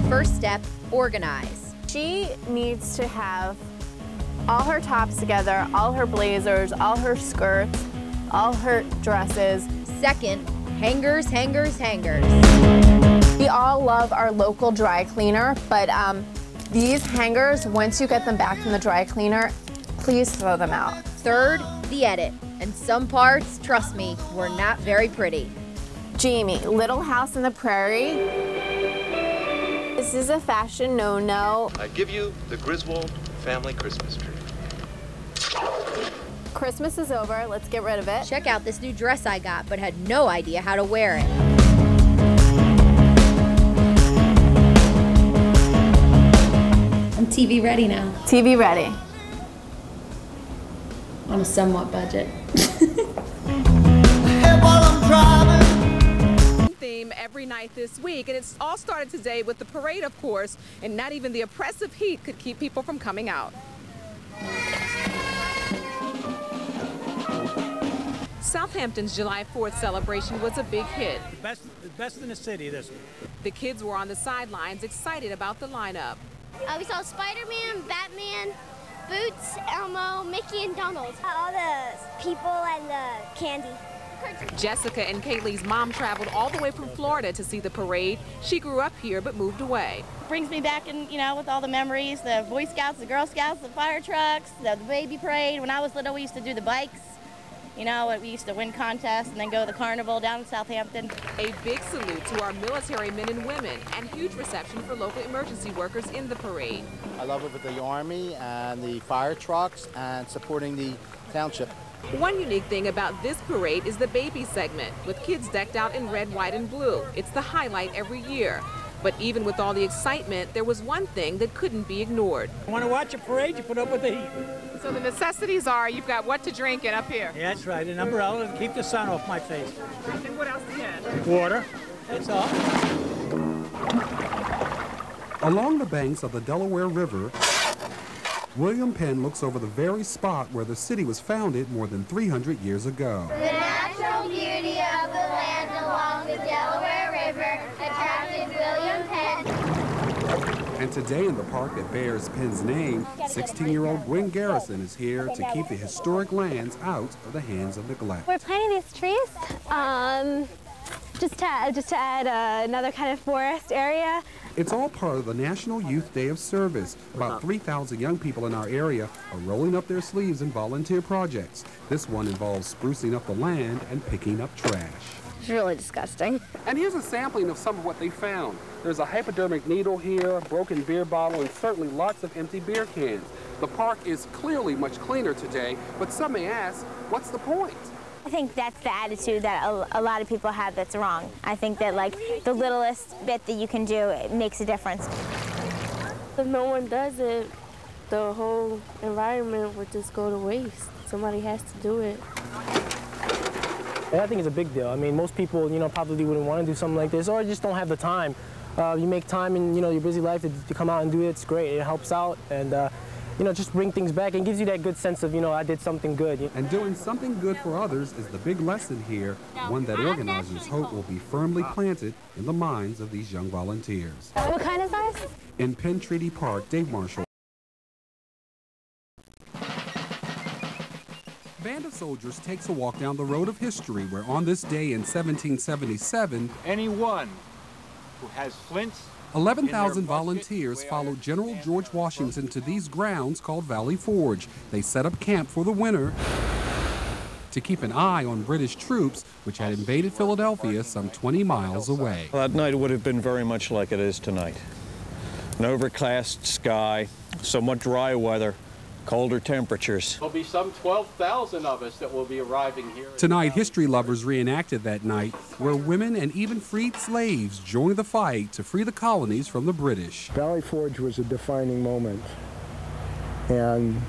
First step, organize. She needs to have all her tops together, all her blazers, all her skirts, all her dresses. Second, hangers, hangers, hangers. We all love our local dry cleaner, but these hangers, once you get them back from the dry cleaner, please throw them out. Third, the edit. And some parts, trust me, were not very pretty. Jamie, Little House on the Prairie. This is a fashion no-no. I give you the Griswold family Christmas tree. Christmas is over, let's get rid of it. Check out this new dress I got, but had no idea how to wear it. I'm TV ready now. TV ready. On a somewhat budget. Theme every night this week, and it's all started today with the parade, of course, and not even the oppressive heat could keep people from coming out. Southampton's July 4th celebration was a big hit. The best in the city, this one. The kids were on the sidelines excited about the lineup. We saw Spider-Man, Batman, Boots, Elmo, Mickey, and Donald. All the people and the candy. Jessica and Kaylee's mom traveled all the way from Florida to see the parade. She grew up here but moved away. Brings me back in, with all the memories, the Boy Scouts, the Girl Scouts, the fire trucks, the baby parade. When I was little, we used to do the bikes. We used to win contests and then go to the carnival down in Southampton. A big salute to our military men and women and huge reception for local emergency workers in the parade. I love it with the Army and the fire trucks and supporting the township. One unique thing about this parade is the baby segment, with kids decked out in red, white, and blue. It's the highlight every year. But even with all the excitement, there was one thing that couldn't be ignored. You want to watch a parade, you put up with the heat. So the necessities are, you've got what to drink and up here. Yeah, that's right, an umbrella to keep the sun off my face. And what else do you have? Water, that's all. Along the banks of the Delaware River, William Penn looks over the very spot where the city was founded more than 300 years ago. The natural beauty of the land along the Delaware River attracted William Penn. And today in the park that bears Penn's name, 16-year-old Gwen Garrison is here to keep the historic lands out of the hands of neglect. We're planting these trees just to add another kind of forest area. It's all part of the National Youth Day of Service. About 3,000 young people in our area are rolling up their sleeves in volunteer projects. This one involves sprucing up the land and picking up trash. It's really disgusting. And here's a sampling of some of what they found. There's a hypodermic needle here, a broken beer bottle, and certainly lots of empty beer cans. The park is clearly much cleaner today, but some may ask, what's the point? I think that's the attitude that a lot of people have that's wrong. I think that the littlest bit that you can do, it makes a difference. If no one does it, the whole environment would just go to waste. Somebody has to do it. I think it's a big deal. I mean, most people, probably wouldn't want to do something like this or just don't have the time. You make time in, your busy life to come out and do it. It's great. It helps out and, just bring things back and gives you that good sense of, I did something good. And doing something good for others is the big lesson here, one that organizers hope will be firmly planted in the minds of these young volunteers. What kind is ours? In Penn Treaty Park, Dave Marshall. Band of Soldiers takes a walk down the road of history where on this day in 1777, anyone who has flints 11,000 volunteers followed General George Washington to these grounds called Valley Forge. They set up camp for the winter to keep an eye on British troops, which had invaded Philadelphia some 20 miles away. That night would have been very much like it is tonight. An overcast sky, somewhat dry weather, colder temperatures. There'll be some 12,000 of us that will be arriving here. Tonight, history lovers reenacted that night where women and even freed slaves joined the fight to free the colonies from the British. Valley Forge was a defining moment, and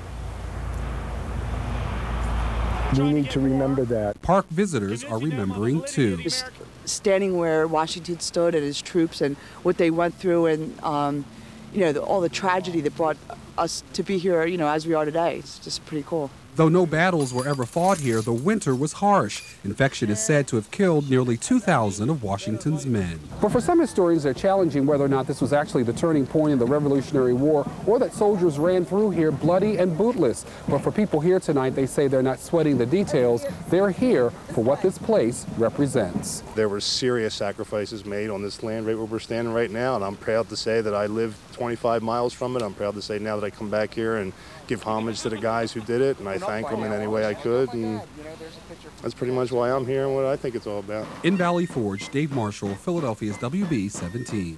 we need to remember that. Park visitors are remembering too. Just standing where Washington stood and his troops and what they went through and all the tragedy that brought us to be here, as we are today. It's just pretty cool. Though no battles were ever fought here, the winter was harsh. Infection is said to have killed nearly 2,000 of Washington's men. But for some historians, they're challenging whether or not this was actually the turning point in the Revolutionary War or that soldiers ran through here bloody and bootless. But for people here tonight, they say they're not sweating the details. They're here for what this place represents. There were serious sacrifices made on this land right where we're standing right now, and I'm proud to say that I live 25 miles from it. I'm proud to say now that I come back here and give homage to the guys who did it, and I thank them in any way I could, and that's pretty much why I'm here and what I think it's all about. In Valley Forge, Dave Marshall, Philadelphia's WB 17.